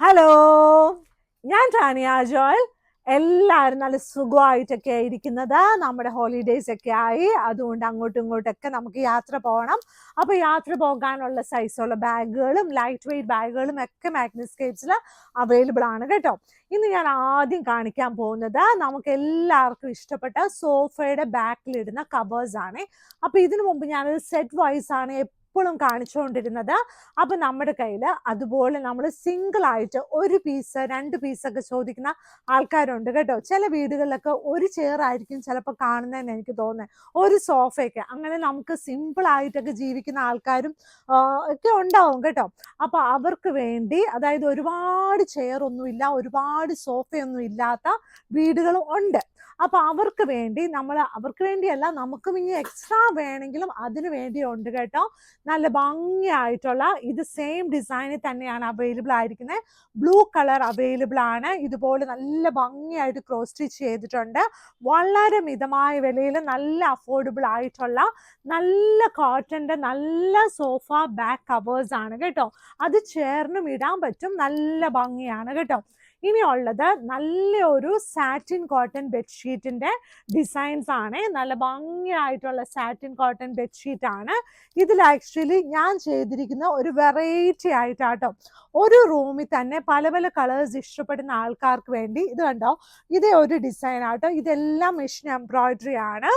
Hello, ഞാൻ Tanya Joel. എല്ലാവരും നല്ല സുഖമായിട്ടൊക്കെ ഇരിക്കുന്നത്. നമ്മുടെ ഹോളിഡേയ്സ് ഒക്കെ ആയി, അതുകൊണ്ട് അങ്ങോട്ടും ഇങ്ങോട്ടൊക്കെ നമുക്ക് യാത്ര പോകണം. അപ്പോൾ യാത്ര പോകാനുള്ള സൈസുള്ള ബാഗുകളും ലൈറ്റ് വെയ്റ്റ് ബാഗുകളും ഒക്കെ മാഗ്നസ്കേപ്സിൽ അവൈലബിൾ ആണ് കേട്ടോ. ഇന്ന് ഞാൻ ആദ്യം കാണിക്കാൻ പോകുന്നത് നമുക്ക് എല്ലാവർക്കും ഇഷ്ടപ്പെട്ട സോഫയുടെ ബാക്കിലിടുന്ന കവേഴ്സ് ആണ്. അപ്പോൾ ഇതിനു മുമ്പ് ഞാനത് സെറ്റ് വൈസ് ആണ് എപ്പോഴും കാണിച്ചുകൊണ്ടിരുന്നത്. അപ്പൊ നമ്മുടെ കയ്യിൽ അതുപോലെ നമ്മൾ സിംഗിൾ ആയിട്ട് ഒരു പീസ് 2 പീസൊക്കെ ചോദിക്കുന്ന ആൾക്കാരുണ്ട് കേട്ടോ. ചില വീടുകളിലൊക്കെ ഒരു ചെയർ ആയിരിക്കും ചിലപ്പോൾ കാണുന്നതെന്ന് എനിക്ക് തോന്നുന്നത്, ഒരു സോഫയൊക്കെ. അങ്ങനെ നമുക്ക് സിമ്പിൾ ആയിട്ടൊക്കെ ജീവിക്കുന്ന ആൾക്കാരും ഒക്കെ ഉണ്ടാവും കേട്ടോ. അപ്പൊ അവർക്ക് വേണ്ടി, അതായത് ഒരുപാട് ചെയർ ഒന്നുമില്ല, ഒരുപാട് സോഫയൊന്നും ഇല്ലാത്ത വീടുകളും ഉണ്ട്. അപ്പൊ അവർക്ക് വേണ്ടിയല്ല, നമുക്കും ഇനി എക്സ്ട്രാ വേണമെങ്കിലും അതിന് വേണ്ടി ഉണ്ട് കേട്ടോ. നല്ല ഭംഗിയായിട്ടുള്ള ഇത് സെയിം ഡിസൈനിൽ തന്നെയാണ് അവൈലബിൾ ആയിരിക്കുന്നത്. ബ്ലൂ കളർ അവൈലബിൾ ആണ്. ഇതുപോലെ നല്ല ഭംഗിയായിട്ട് ക്രോസ് സ്റ്റിച്ച് ചെയ്തിട്ടുണ്ട്. വളരെ മിതമായ വിലയിൽ നല്ല അഫോർഡബിൾ ആയിട്ടുള്ള നല്ല കോട്ടന്റെ നല്ല സോഫ ബാക്ക് കവേഴ്സ് ആണ് കേട്ടോ. അത് ചെയറിനും ഇടാൻ പറ്റും, നല്ല ഭംഗിയാണ് കേട്ടോ. ഇനിയുള്ളത് നല്ലൊരു സാറ്റിൻ കോട്ടൺ ബെഡ്ഷീറ്റിന്റെ ഡിസൈൻസ് ആണ്. നല്ല ഭംഗിയായിട്ടുള്ള സാറ്റിൻ കോട്ടൺ ബെഡ്ഷീറ്റ് ആണ്. ഇതിൽ ആക്ച്വലി ഞാൻ ചെയ്തിരിക്കുന്ന ഒരു വെറൈറ്റി ആയിട്ടാട്ടോ. ഒരു റൂമിൽ തന്നെ പല പല കളേഴ്സ് ഇഷ്ടപ്പെടുന്ന ആൾക്കാർക്ക് വേണ്ടി ഇത് കണ്ടോ, ഇതേ ഒരു ഡിസൈൻ ആട്ടോ. ഇതെല്ലാം മെഷീൻ എംബ്രോയിഡറി ആണ്.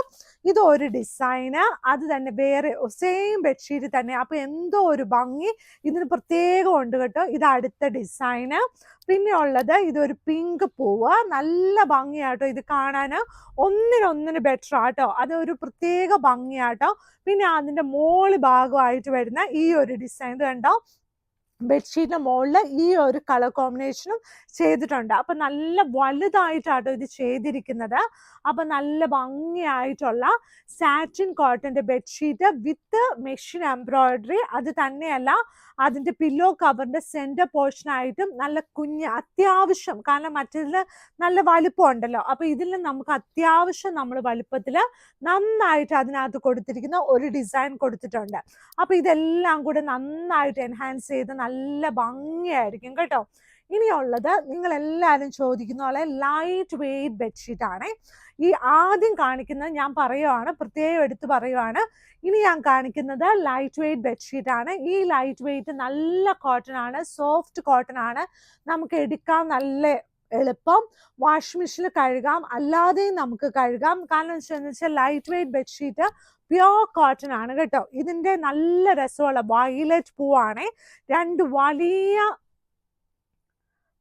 ഇത് ഒരു ഡിസൈന്, അത് തന്നെ വേറെ സെയിം ബെഡ്ഷീറ്റ് തന്നെ. അപ്പൊ എന്തോ ഒരു ഭംഗി ഇതിന് പ്രത്യേകം ഉണ്ട് കേട്ടോ. ഇത് അടുത്ത ഡിസൈന്. പിന്നെ ഉള്ളത് ഇതൊരു പിങ്ക് പൂവ്, നല്ല ഭംഗിയാട്ടോ. ഇത് കാണാൻ ഒന്നിനൊന്നിന് ബെറ്റർ ആട്ടോ. അതൊരു പ്രത്യേക ഭംഗിയാട്ടോ. പിന്നെ അതിന്റെ മോള് ഭാഗമായിട്ട് വരുന്ന ഈ ഒരു ഡിസൈൻ കണ്ടോ, ബെഡ്ഷീറ്റിന്റെ മുകളിൽ ഈ ഒരു കളർ കോമ്പിനേഷനും ചെയ്തിട്ടുണ്ട്. അപ്പൊ നല്ല വലുതായിട്ടാട്ടോ ഇത് ചെയ്തിരിക്കുന്നത്. അപ്പൊ നല്ല ഭംഗിയായിട്ടുള്ള സാറ്റിൻ കോട്ടന്റെ ബെഡ്ഷീറ്റ് വിത്ത് മെഷീൻ എംബ്രോയിഡറി. അത് തന്നെയല്ല, അതിന്റെ പില്ലോ കവറിന്റെ സെന്റർ പോർഷൻ ആയിട്ടും നല്ല കുഞ്ഞ് അത്യാവശ്യം, കാരണം മറ്റേതില് നല്ല വലിപ്പം ഉണ്ടല്ലോ. അപ്പൊ ഇതിൽ നമുക്ക് അത്യാവശ്യം നമ്മൾ വലിപ്പത്തില് നന്നായിട്ട് അതിനകത്ത് കൊടുത്തിരിക്കുന്ന ഒരു ഡിസൈൻ കൊടുത്തിട്ടുണ്ട്. അപ്പൊ ഇതെല്ലാം കൂടെ നന്നായിട്ട് എൻഹാൻസ് ചെയ്ത് നല്ല ഭംഗിയായിരിക്കും കേട്ടോ. ഇനിയുള്ളത് നിങ്ങൾ എല്ലാവരും ചോദിക്കുന്ന പോലെ ലൈറ്റ് വെയ്റ്റ് ബെഡ്ഷീറ്റ് ആണ്. ഈ ആദ്യം കാണിക്കുന്നത് ഞാൻ പറയുവാണ്, പ്രത്യേകം എടുത്ത് പറയുവാണ്. ഇനി ഞാൻ കാണിക്കുന്നത് ലൈറ്റ് വെയ്റ്റ് ബെഡ്ഷീറ്റ് ആണ്. ഈ ലൈറ്റ് വെയ്റ്റ് നല്ല കോട്ടൺ ആണ്, സോഫ്റ്റ് കോട്ടൺ ആണ്. നമുക്ക് എടുക്കാൻ നല്ല എളുപ്പം. വാഷിംഗ് മെഷീനിൽ കഴുകാം, അല്ലാതെയും നമുക്ക് കഴുകാം. കാരണം എന്താണെന്ന് വെച്ചാൽ light weight bedsheet pure cotton ആണ് കേട്ടോ. ഇതിന്റെ നല്ല രസമുള്ള വയലറ്റ് പൂവാണ്. 2 വലിയ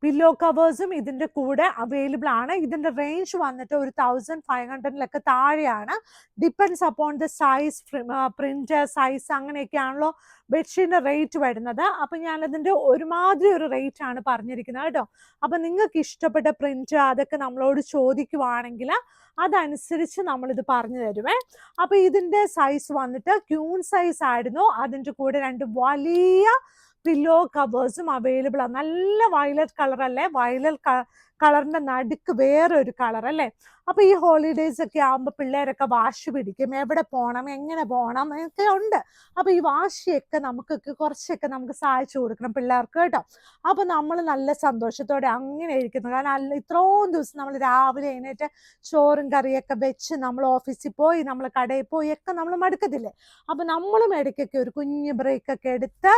പില്ലോ കവേഴ്സും ഇതിന്റെ കൂടെ അവൈലബിൾ ആണ്. ഇതിന്റെ റേഞ്ച് വന്നിട്ട് ഒരു 1500 താഴെയാണ്. Depends upon the size, print size, അങ്ങനെയൊക്കെയാണല്ലോ ബെഡ്ഷീറ്റിന്റെ റേറ്റ് വരുന്നത്. അപ്പൊ ഞാനതിന്റെ ഒരുമാതിരി ഒരു റേറ്റ് ആണ് പറഞ്ഞിരിക്കുന്നത് കേട്ടോ. അപ്പൊ നിങ്ങൾക്ക് ഇഷ്ടപ്പെട്ട പ്രിന്റ് അതൊക്കെ നമ്മളോട് ചോദിക്കുവാണെങ്കിൽ അതനുസരിച്ച് നമ്മളിത് പറഞ്ഞു തരുവേ. അപ്പൊ ഇതിന്റെ സൈസ് വന്നിട്ട് ക്യൂൺ സൈസ് ആയിരുന്നു. അതിന്റെ കൂടെ 2 വലിയ പില്ലോ കവേഴ്സും അവൈലബിൾ ആണ്. നല്ല വയലറ്റ് കളർ അല്ലേ, വയലറ്റ് കളറിന്റെ നടുക്ക് വേറൊരു കളർ അല്ലേ. അപ്പൊ ഈ ഹോളിഡേയ്സ് ഒക്കെ ആകുമ്പോൾ പിള്ളേരൊക്കെ വാശി പിടിക്കും, എവിടെ പോകണം, എങ്ങനെ പോകണം എന്നൊക്കെ ഉണ്ട്. അപ്പൊ ഈ വാശിയൊക്കെ കുറച്ചൊക്കെ നമുക്ക് സഹായിച്ചു കൊടുക്കണം പിള്ളേർക്ക് കേട്ടോ. അപ്പൊ നമ്മൾ നല്ല സന്തോഷത്തോടെ അങ്ങനെ ഇരിക്കുന്നു. കാരണം ഇത്രയും ദിവസം നമ്മൾ രാവിലെ എഴുന്നേറ്റ് ചോറും കറിയൊക്കെ വെച്ച് നമ്മൾ ഓഫീസിൽ പോയി, നമ്മൾ കടയിൽ പോയി ഒക്കെ നമ്മൾ മടുക്കത്തില്ലേ. അപ്പൊ നമ്മളും ഇടയ്ക്കൊക്കെ ഒരു കുഞ്ഞ് ബ്രേക്ക് ഒക്കെ എടുത്ത്,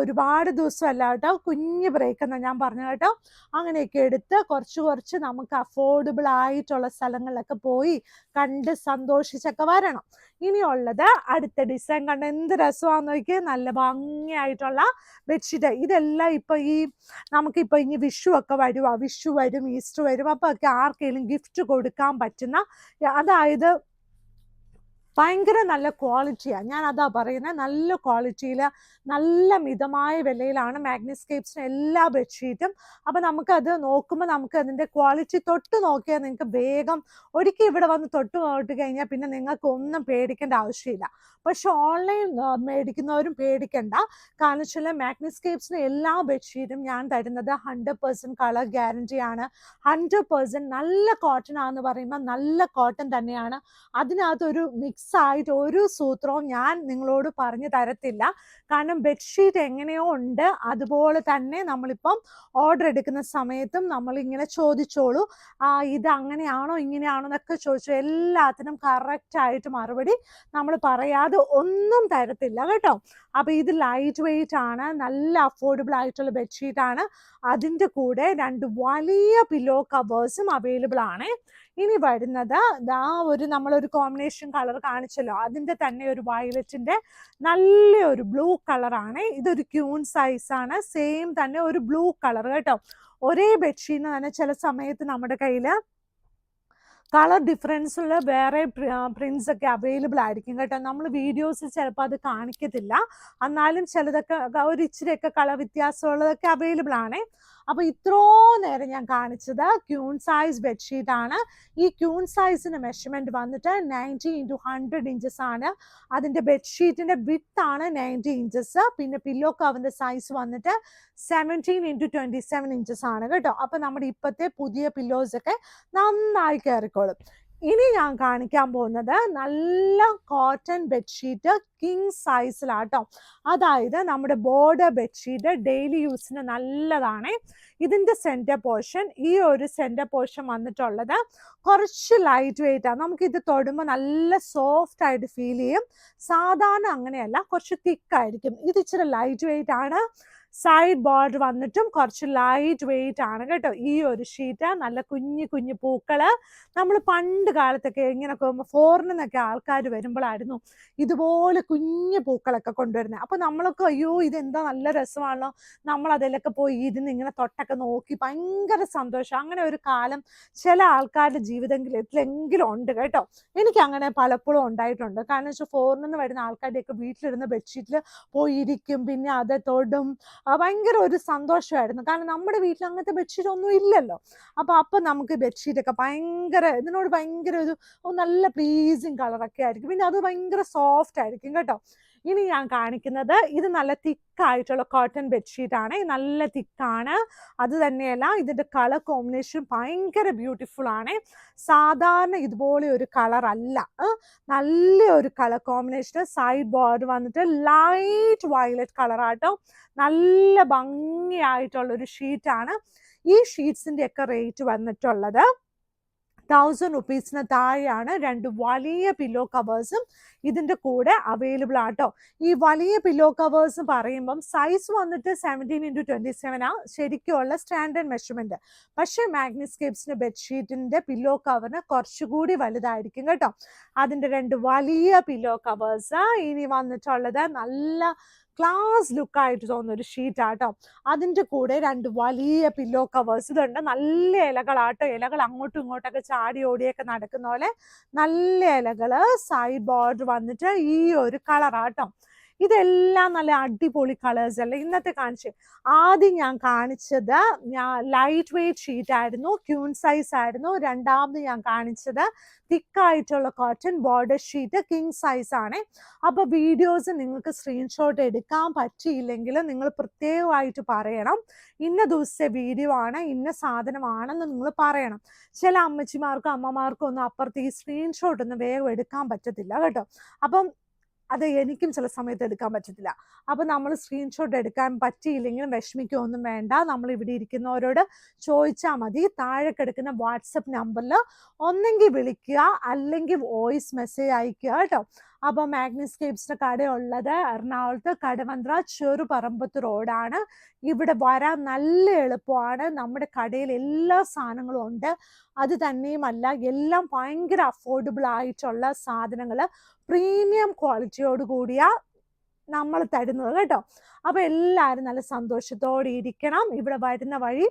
ഒരുപാട് ദിവസമല്ല കേട്ടോ, കുഞ്ഞ് ബ്രേക്ക് എന്നാ ഞാൻ പറഞ്ഞു കേട്ടോ. അങ്ങനെയൊക്കെ എടുത്ത് കുറച്ച് നമുക്ക് അഫോർഡബിൾ ആയിട്ടുള്ള സ്ഥലങ്ങളിലൊക്കെ പോയി കണ്ട് സന്തോഷിച്ചൊക്കെ വരണം. ഇനിയുള്ളത് അടുത്ത ഡിസൈൻ കണ്ട് എന്ത് രസമാണെന്ന് നോക്കി, നല്ല ഭംഗിയായിട്ടുള്ള ബെഡ്ഷീറ്റ്. ഇതെല്ലാം നമുക്കിപ്പോ ഇനി വിഷു ഒക്കെ വിഷു വരും, ഈസ്റ്റർ വരും. അപ്പൊ ഒക്കെ ആർക്കെങ്കിലും ഗിഫ്റ്റ് കൊടുക്കാൻ പറ്റുന്ന, അതായത് ഭയങ്കര നല്ല ക്വാളിറ്റിയാണ്. ഞാൻ അതാ പറയുന്നത്, നല്ല ക്വാളിറ്റിയിൽ നല്ല മിതമായ വിലയിലാണ് മാഗ്നസ്കേപ്സിന് എല്ലാ ബെഡ്ഷീറ്റും. അപ്പൊ നമുക്കത് നോക്കുമ്പോൾ നമുക്ക് അതിന്റെ ക്വാളിറ്റി തൊട്ട് നോക്കിയാൽ നിങ്ങൾക്ക് വേഗം ഒരിക്കൽ ഇവിടെ വന്ന് തൊട്ട് നോക്കി കഴിഞ്ഞാൽ പിന്നെ നിങ്ങൾക്ക് ഒന്നും പേടിക്കേണ്ട ആവശ്യമില്ല. പക്ഷെ ഓൺലൈൻ മേടിക്കുന്നവരും പേടിക്കണ്ട. കാരണം വെച്ചാൽ മാഗ്നസ്കേപ്സിന് എല്ലാ ബെഡ്ഷീറ്റും ഞാൻ തരുന്നത് 100% കളർ ഗ്യാരണ്ടി ആണ്. 100% നല്ല കോട്ടൺ ആണെന്ന് പറയുമ്പോൾ നല്ല കോട്ടൺ തന്നെയാണ്. അതിനകത്തൊരു ഫിക്സ് ആയിട്ട് ഒരു സൂത്രവും ഞാൻ നിങ്ങളോട് പറഞ്ഞു തരത്തില്ല. കാരണം ബെഡ്ഷീറ്റ് എങ്ങനെയോ ഉണ്ട് അതുപോലെ തന്നെ നമ്മളിപ്പം ഓർഡർ എടുക്കുന്ന സമയത്തും നമ്മളിങ്ങനെ ചോദിച്ചോളൂ, ഇത് അങ്ങനെയാണോ ഇങ്ങനെയാണോ എന്നൊക്കെ ചോദിച്ചു. എല്ലാത്തിനും കറക്റ്റായിട്ട് മറുപടി നമ്മൾ പറയാതെ ഒന്നും തരത്തില്ല കേട്ടോ. അപ്പോൾ ഇത് ലൈറ്റ് വെയിറ്റ് ആണ്, നല്ല അഫോർഡബിൾ ആയിട്ടുള്ള ബെഡ്ഷീറ്റ് ആണ്. അതിൻ്റെ കൂടെ 2 വലിയ പില്ലോ കവേഴ്സും അവൈലബിൾ ആണ്. ഇനി വരുന്നത് നമ്മളൊരു കോമ്പിനേഷൻ കളർ കാണിച്ചല്ലോ, അതിൻ്റെ തന്നെ ഒരു വയലറ്റിൻ്റെ നല്ലൊരു ബ്ലൂ കളറാണ്. ഇതൊരു ക്യൂൺ സൈസ് ആണ്, സെയിം തന്നെ ഒരു ബ്ലൂ കളർ കേട്ടോ. ഒരേ ബെഡ്ഷീറ്റിന് തന്നെ ചില സമയത്ത് നമ്മുടെ കയ്യിൽ കളർ ഡിഫറൻസുള്ള വേറെ പ്രിൻസ് ഒക്കെ അവൈലബിൾ ആയിരിക്കും കേട്ടോ. നമ്മൾ വീഡിയോസിൽ ചിലപ്പോൾ അത് കാണിക്കത്തില്ല, എന്നാലും ചിലതൊക്കെ ഒരു ഇച്ചിരിയൊക്കെ കളർ വ്യത്യാസമുള്ളതൊക്കെ അവൈലബിൾ ആണ്. അപ്പോൾ ഇത്രോ നേരം ഞാൻ കാണിച്ചത് ക്യൂൺ സൈസ് ബെഡ്ഷീറ്റ് ആണ്. ഈ ക്യൂൺ സൈസിന് മെഷർമെൻറ്റ് വന്നിട്ട് 90 × 100 ഇഞ്ചസ് ആണ്. അതിൻ്റെ ബെഡ്ഷീറ്റിൻ്റെ വിഡ്ത്ത് ആണ് 90 ഇഞ്ചസ്. പിന്നെ പില്ലോ കവറിൻ്റെ സൈസ് വന്നിട്ട് 17 × 27 ഇഞ്ചസ് ആണ് കേട്ടോ. അപ്പോൾ നമ്മുടെ ഇപ്പോഴത്തെ പുതിയ പില്ലോസൊക്കെ നന്നായി കയറിക്കോളും. ഇനി ഞാൻ കാണിക്കാൻ പോകുന്നത് നല്ല കോട്ടൺ ബെഡ്ഷീറ്റ് കിങ് സൈസിലാട്ടോ. അതായത് നമ്മുടെ ബോർഡർ ബെഡ്ഷീറ്റ് ഡെയിലി യൂസിന് നല്ലതാണ്. ഇതിൻ്റെ സെൻറ്റർ പോർഷൻ, ഈ ഒരു സെൻറ്റർ പോർഷൻ വന്നിട്ടുള്ളത് കുറച്ച് ലൈറ്റ് വെയിറ്റ് ആണ്. നമുക്കിത് തൊടുമ്പോൾ നല്ല സോഫ്റ്റ് ആയിട്ട് ഫീൽ ചെയ്യും. സാധാരണ അങ്ങനെയല്ല, കുറച്ച് തിക്കായിരിക്കും. ഇത് ഇച്ചിരി ലൈറ്റ് വെയിറ്റ് ആണ്. സൈഡ് ബോർഡർ വന്നിട്ടും കുറച്ച് ലൈറ്റ് വെയിറ്റ് ആണ് കേട്ടോ. ഈ ഒരു ഷീറ്റ് നല്ല കുഞ്ഞു കുഞ്ഞു പൂക്കള്, നമ്മൾ പണ്ട് കാലത്തൊക്കെ ഇങ്ങനെ ഫോറിനിൽ നിന്നൊക്കെ ആൾക്കാർ വരുമ്പോഴായിരുന്നു ഇതുപോലെ കുഞ്ഞു പൂക്കളൊക്കെ കൊണ്ടുവരുന്നത്. അപ്പോൾ നമ്മളൊക്കെ അയ്യോ ഇതെന്താ നല്ല രസമാണല്ലോ, നമ്മൾ അതിലൊക്കെ പോയി ഇരുന്ന് ഇങ്ങനെ തൊട്ടൊക്കെ നോക്കി ഭയങ്കര സന്തോഷം. അങ്ങനെ ഒരു കാലം ചില ആൾക്കാരുടെ ജീവിതത്തിലെങ്കിലും ഉണ്ട് കേട്ടോ. എനിക്ക് അങ്ങനെ പലപ്പോഴും ഉണ്ടായിട്ടുണ്ട്. കാരണം വെച്ചാൽ ഫോറിനിൽ നിന്ന് വരുന്ന ആൾക്കാരുടെയൊക്കെ വീട്ടിലിരുന്ന ബെഡ്ഷീറ്റിൽ പോയി ഇരിക്കും, പിന്നെ അത് തൊടും, ഭയങ്കര ഒരു സന്തോഷമായിരുന്നു. കാരണം നമ്മുടെ വീട്ടിൽ അങ്ങനത്തെ ബെഡ്ഷീറ്റ് ഒന്നും ഇല്ലല്ലോ. അപ്പോൾ നമുക്ക് ബെഡ്ഷീറ്റൊക്കെ ഇതിനോട് ഭയങ്കര ഒരു നല്ല പ്ലീസിങ് കളറൊക്കെ ആയിരിക്കും. പിന്നെ അത് ഭയങ്കര സോഫ്റ്റ് ആയിരിക്കും കേട്ടോ. ഇനി ഞാൻ കാണിക്കുന്നത് ഇത് നല്ല തിക്കായിട്ടുള്ള കോട്ടൺ ബെഡ്ഷീറ്റ് ആണ്. നല്ല തിക്കാണ്. അത് തന്നെയല്ല, ഇതിൻ്റെ കളർ കോമ്പിനേഷൻ ഭയങ്കര ബ്യൂട്ടിഫുൾ ആണ്. സാധാരണ ഇതുപോലെ ഒരു കളർ അല്ല, നല്ലൊരു കളർ കോമ്പിനേഷൻ. സൈഡ് ബോർഡർ വന്നിട്ട് ലൈറ്റ് വയലറ്റ് കളറാട്ടോ. നല്ല ഭംഗിയായിട്ടുള്ളൊരു ഷീറ്റാണ്. ഈ ഷീറ്റ്സിൻ്റെ ഒക്കെ റേറ്റ് വന്നിട്ടുള്ളത് 1000 റുപ്പീസിന് താഴെയാണ്. 2 വലിയ പില്ലോ കവേഴ്സും ഇതിൻ്റെ കൂടെ അവൈലബിൾ ആട്ടോ. ഈ വലിയ പില്ലോ കവേഴ്സ് പറയുമ്പം സൈസ് വന്നിട്ട് 17 × 27 ആ ശരിക്കുള്ള സ്റ്റാൻഡേർഡ് മെഷർമെൻറ്റ്. പക്ഷേ മാഗ്നിസ്കേപ്സിൻ്റെ ബെഡ്ഷീറ്റിൻ്റെ പില്ലോ കവറിന് കുറച്ചുകൂടി വലുതായിരിക്കും കേട്ടോ. അതിൻ്റെ 2 വലിയ പില്ലോ കവേഴ്സ്. ഇനി വന്നിട്ടുള്ളത് നല്ല ക്ലാസ് ലുക്കായിട്ട് തോന്നുന്ന ഒരു ഷീറ്റാട്ടോ. അതിൻ്റെ കൂടെ 2 വലിയ പില്ലോ കവേഴ്സ്. ഇതുണ്ട്, നല്ല ഇലകളാട്ടോ. ഇലകൾ അങ്ങോട്ടും ഇങ്ങോട്ടൊക്കെ ചാടി ഓടിയൊക്കെ നടക്കുന്ന പോലെ നല്ല ഇലകൾ. സൈഡ് ബോർഡർ വന്നിട്ട് ഈ ഒരു കളറാട്ടോ. ഇതെല്ലാം നല്ല അടിപൊളി കളേഴ്സ് അല്ലേ. ഇന്നത്തെ ആദ്യം ഞാൻ കാണിച്ചത് ലൈറ്റ് വെയിറ്റ് ഷീറ്റ് ആയിരുന്നു, ക്യൂൺ സൈസ് ആയിരുന്നു. രണ്ടാമത് ഞാൻ കാണിച്ചത് തിക്കായിട്ടുള്ള cotton border sheet king size ആണ്. അപ്പോൾ വീഡിയോസ് നിങ്ങൾക്ക് സ്ക്രീൻഷോട്ട് എടുക്കാൻ പറ്റിയില്ലെങ്കിൽ നിങ്ങൾ പ്രത്യേകമായിട്ട് പറയണം, ഇന്ന ദിവസത്തെ വീഡിയോ ആണ്, ഇന്ന സാധനമാണെന്ന് നിങ്ങൾ പറയണം. ചില അമ്മച്ചിമാർക്കും അമ്മമാർക്കും ഒന്നും അപ്പുറത്ത് ഈ സ്ക്രീൻഷോട്ട് ഒന്നും വേഗം എടുക്കാൻ പറ്റത്തില്ല കേട്ടോ. അപ്പം അത് എനിക്കും ചില സമയത്ത് എടുക്കാൻ പറ്റത്തില്ല. അപ്പോൾ നമ്മൾ സ്ക്രീൻഷോട്ട് എടുക്കാൻ പറ്റിയില്ലെങ്കിലും വിഷമിക്കുകയൊന്നും വേണ്ട. നമ്മൾ ഇവിടെ ഇരിക്കുന്നവരോട് ചോദിച്ചാൽ മതി. താഴെ കിടക്കുന്ന വാട്സപ്പ് നമ്പറിൽ ഒന്നെങ്കിൽ വിളിക്കുക, അല്ലെങ്കിൽ വോയിസ് മെസ്സേജ് അയക്കുക കേട്ടോ. അപ്പോൾ മാഗ്നിസ്കേപ്സിൻ്റെ കടയുള്ളത് എറണാകുളത്ത് കടവന്ത്ര ചെറുപറമ്പത്ത് റോഡാണ്. ഇവിടെ വരാൻ നല്ല എളുപ്പമാണ്. നമ്മുടെ കടയിൽ എല്ലാ സാധനങ്ങളും ഉണ്ട്. അത് തന്നെയുമല്ല, എല്ലാം ഭയങ്കര അഫോർഡബിൾ ആയിട്ടുള്ള സാധനങ്ങൾ, പ്രീമിയം ക്വാളിറ്റിയോട് കൂടിയ നമ്മൾ തരുന്നത് കേട്ടോ. അപ്പോൾ എല്ലാവരും നല്ല സന്തോഷത്തോടെ ഇരിക്കണം. ഇവിടെ വരുന്ന വഴി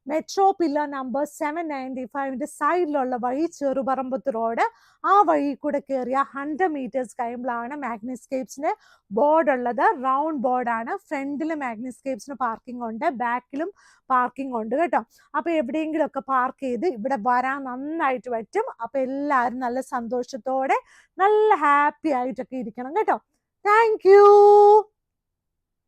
മെട്രോ പില്ലർ നമ്പർ 795 സൈഡിലുള്ള വഴി ചെറുപറമ്പത്ത് റോഡ്. ആ വഴി കൂടെ കയറിയ 100 മീറ്റേഴ്സ് കഴിയുമ്പോഴാണ് മാഗ്നിസ്കേപ്സിന്റെ ബോർഡ് ഉള്ളത്. റൗണ്ട് ബോർഡാണ്. ഫ്രണ്ടിൽ മാഗ്നിസ്കേപ്സിന് പാർക്കിംഗ് ഉണ്ട്, ബാക്കിലും പാർക്കിംഗ് ഉണ്ട് കേട്ടോ. അപ്പോൾ എവിടെയെങ്കിലും ഒക്കെ പാർക്ക് ചെയ്ത് ഇവിടെ വരാൻ നന്നായിട്ട് പറ്റും. അപ്പോൾ എല്ലാവരും നല്ല സന്തോഷത്തോടെ നല്ല ഹാപ്പി ആയിട്ടൊക്കെ ഇരിക്കണം കേട്ടോ. Thank you.